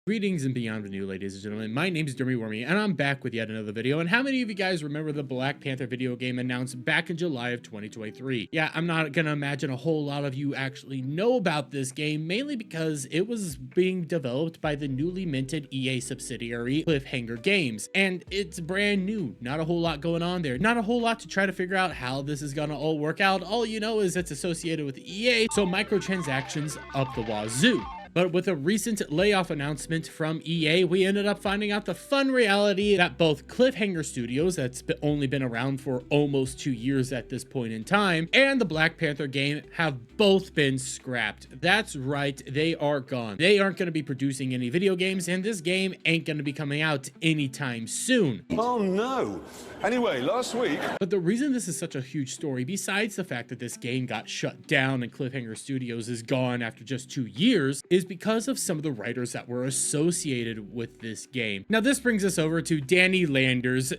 Greetings and beyond the new, ladies and gentlemen. My name is Dermy Wormy, and I'm back with yet another video. And how many of you guys remember the Black Panther video game announced back in July of 2023? Yeah, I'm not gonna imagine a whole lot of you actually know about this game, mainly because it was being developed by the newly minted EA subsidiary Cliffhanger Games, and it's brand new. Not a whole lot going on there. Not a whole lot to try to figure out how this is gonna all work out. All you know is it's associated with EA, so microtransactions up the wazoo. But with a recent layoff announcement from EA, we ended up finding out the fun reality that both Cliffhanger Studios, that's only been around for almost 2 years at this point in time, and the Black Panther game have both been scrapped. That's right, they are gone. They aren't going to be producing any video games, and this game ain't going to be coming out anytime soon. Oh no. Anyway, last week... But the reason this is such a huge story, besides the fact that this game got shut down and Cliffhanger Studios is gone after just 2 years, is because of some of the writers that were associated with this game. Now this brings us over to Danny Landers,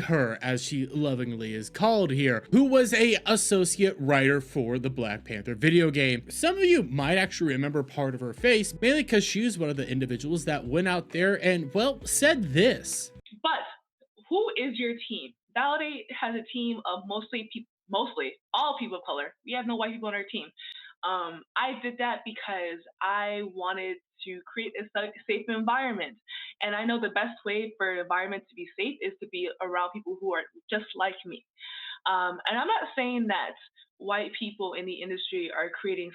her, as she lovingly is called here, who was a associate writer for the Black Panther video game. Some of you might actually remember part of her face, mainly because she was one of the individuals that went out there and, well, said this. But who is your team? Validate has a team of mostly all people of color. We have no white people on our team. I did that because I wanted to create a safe environment. And I know the best way for an environment to be safe is to be around people who are just like me. And I'm not saying that white people in the industry are creating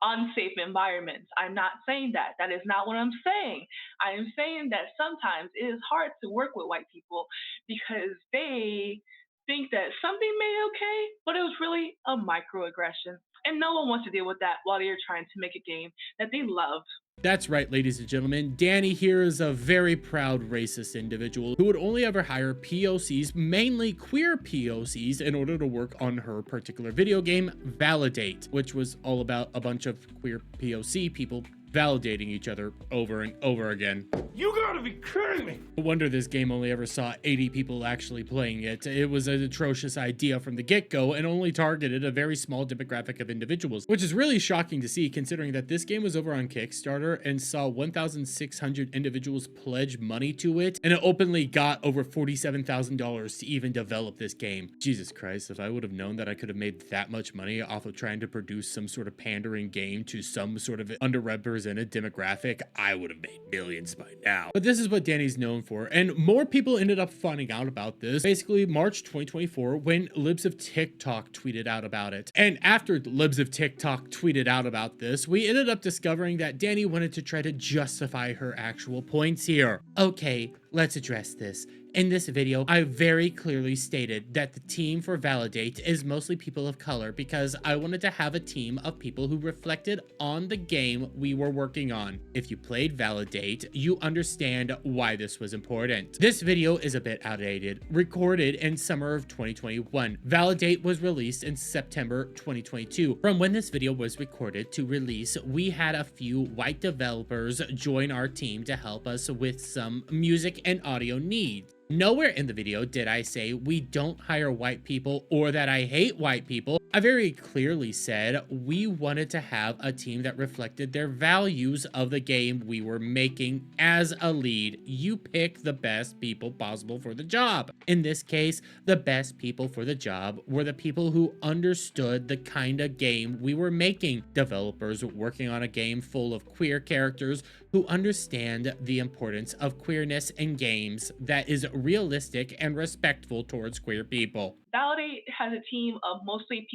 unsafe environments. I'm not saying that. That is not what I'm saying. I am saying that sometimes it is hard to work with white people because they think that something may be okay, but it was really a microaggression. And no one wants to deal with that while they're trying to make a game that they love. That's right, ladies and gentlemen. Danny here is a very proud racist individual who would only ever hire POCs, mainly queer POCs, in order to work on her particular video game, Validate, which was all about a bunch of queer POC people validating each other over and over again. You gotta be kidding me! No wonder this game only ever saw 80 people actually playing it. It was an atrocious idea from the get-go and only targeted a very small demographic of individuals, which is really shocking to see considering that this game was over on Kickstarter and saw 1,600 individuals pledge money to it, and it openly got over $47,000 to even develop this game. Jesus Christ, if I would have known that I could have made that much money off of trying to produce some sort of pandering game to some sort of underrepresented demographic, I would have made millions by now. But this is what Danny's known for, and more people ended up finding out about this basically March 2024 when Libs of TikTok tweeted out about it. And after Libs of TikTok tweeted out about this, we ended up discovering that Danny wanted to try to justify her actual points here. Okay, let's address this. In this video, I very clearly stated that the team for Validate is mostly people of color because I wanted to have a team of people who reflected on the game we were working on. If you played Validate, you understand why this was important. This video is a bit outdated. Recorded in summer of 2021. Validate was released in September 2022. From when this video was recorded to release, we had a few white developers join our team to help us with some music and audio needs. Nowhere in the video did I say we don't hire white people or that I hate white people. I very clearly said we wanted to have a team that reflected their values of the game we were making. As a lead, you pick the best people possible for the job. In this case, the best people for the job were the people who understood the kind of game we were making. Developers working on a game full of queer characters who understand the importance of queerness in games that is realistic and respectful towards queer people. Validate has a team of mostly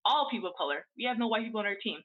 all people of color. We have no white people on our team.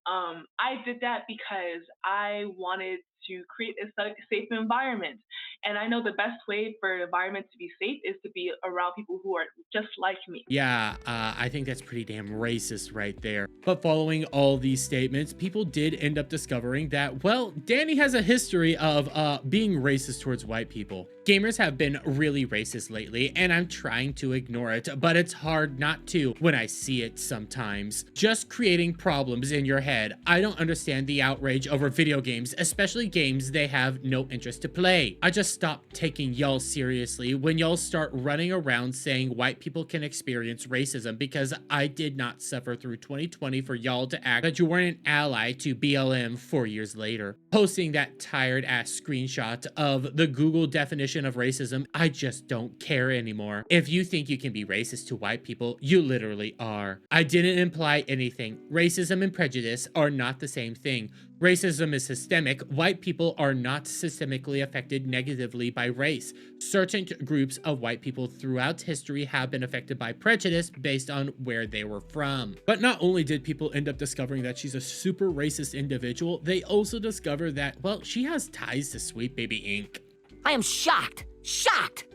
I did that because I wanted to create a safe environment. And I know the best way for an environment to be safe is to be around people who are just like me. Yeah, I think that's pretty damn racist right there. But following all these statements, people did end up discovering that, well, Danny has a history of being racist towards white people. Gamers have been really racist lately, and I'm trying to ignore it, but it's hard not to when I see it sometimes. Just creating problems in your head. I don't understand the outrage over video games, especially games they have no interest to play. I just stopped taking y'all seriously when y'all start running around saying white people can experience racism, because I did not suffer through 2020 for y'all to act that you weren't an ally to BLM 4 years later. Posting that tired ass screenshot of the Google definition of racism, I just don't care anymore. If you think you can be racist to white people, you literally are. I didn't imply anything. Racism and prejudice are not the same thing. Racism is systemic. White people are not systemically affected negatively by race. Certain groups of white people throughout history have been affected by prejudice based on where they were from. But not only did people end up discovering that she's a super racist individual, they also discovered that, well, she has ties to Sweet Baby Inc. I am shocked. Shocked.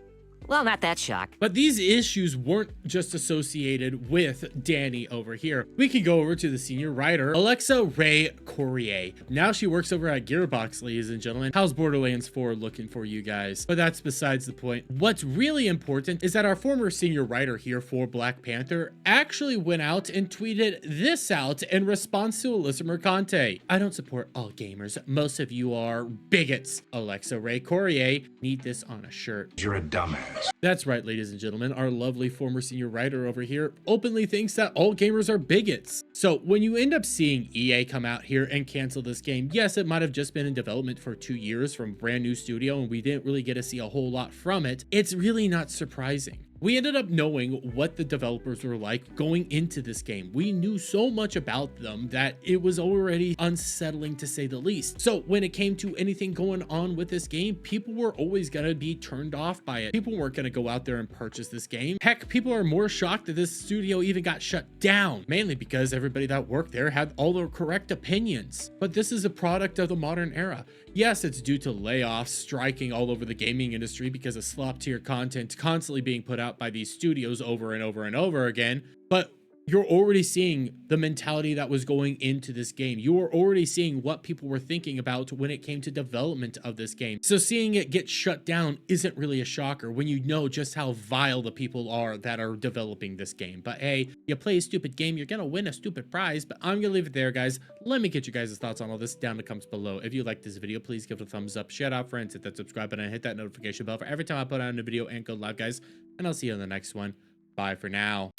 Well, not that shocked. But these issues weren't just associated with Danny over here. We could go over to the senior writer, Alexa Ray Courier. Now she works over at Gearbox, ladies and gentlemen. How's Borderlands 4 looking for you guys? But that's besides the point. What's really important is that our former senior writer here for Black Panther actually went out and tweeted this out in response to Alyssa Mercante. I don't support all gamers. Most of you are bigots. Alexa Ray Courier, need this on a shirt. You're a dumbass. That's right, ladies and gentlemen. Our lovely former senior writer over here openly thinks that all gamers are bigots. So when you end up seeing EA come out here and cancel this game, yes, it might have just been in development for 2 years from a brand new studio and we didn't really get to see a whole lot from it. It's really not surprising. We ended up knowing what the developers were like going into this game. We knew so much about them that it was already unsettling to say the least. So when it came to anything going on with this game, people were always gonna be turned off by it. People weren't gonna go out there and purchase this game. Heck, people are more shocked that this studio even got shut down, mainly because everybody that worked there had all the correct opinions. But this is a product of the modern era. Yes, it's due to layoffs striking all over the gaming industry because of slop tier content constantly being put out by these studios over and over and over again, but you're already seeing the mentality that was going into this game. You are already seeing what people were thinking about when it came to development of this game. So seeing it get shut down isn't really a shocker when you know just how vile the people are that are developing this game. But hey, you play a stupid game, you're gonna win a stupid prize. But I'm gonna leave it there, guys. Let me get you guys' thoughts on all this down in the comments below. If you like this video, please give it a thumbs up, share it out friends, hit that subscribe button, and hit that notification bell for every time I put out a new video and go live, guys. And I'll see you on the next one. Bye for now.